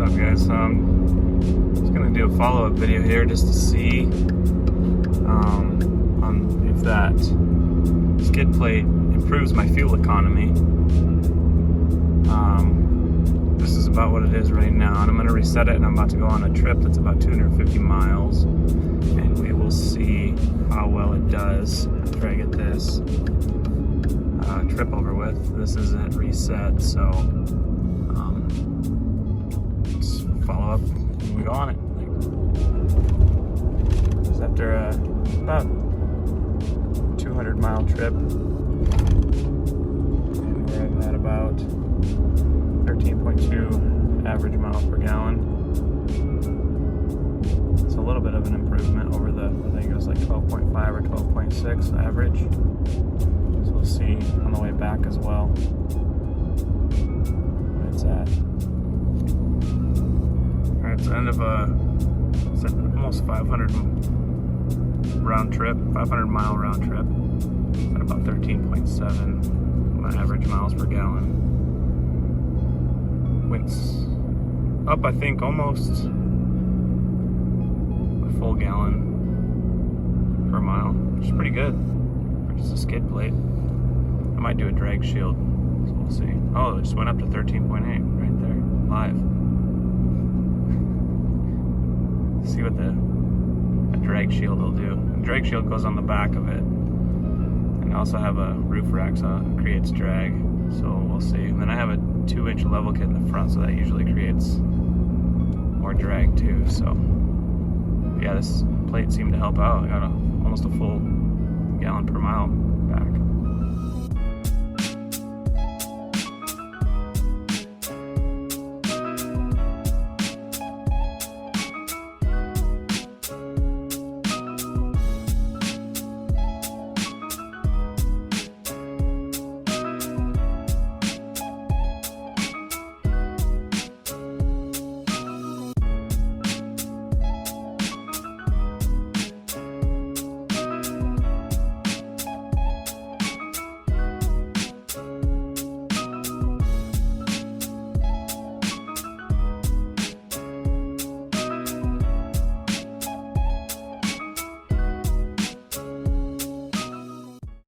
up, guys? So I'm just gonna do a follow-up video here just to see on if that skid plate improves my fuel economy. This is about what it is right now, and I'm gonna reset it, and I'm about to go on a trip that's about 250 miles, and we will see how well it does after I get this trip over with. This is at reset, so let's follow up when we go on it. Just after about 200-mile trip, and we're at about 13.2 average miles per gallon. It's a little bit of an improvement over the, I think it was like 12.5 or 12.6 average. So we'll see on the way back as well what it's at. Alright, it's the end of it's almost 500 round trip, 500 mile round trip at about 13.7 my average miles per gallon. Went up, I think, almost a full gallon per mile, which is pretty good for just a skid plate. I might do a drag shield, so we'll see. Oh, it just went up to 13.8 right there, live. See what the drag shield will do. The drag shield goes on the back of it, and I also have a roof rack, so it creates drag, so we'll see. And then I have a 2-inch level kit in the front, so that usually creates more drag too. So yeah, this plate seemed to help out. I got almost a full gallon per mile back.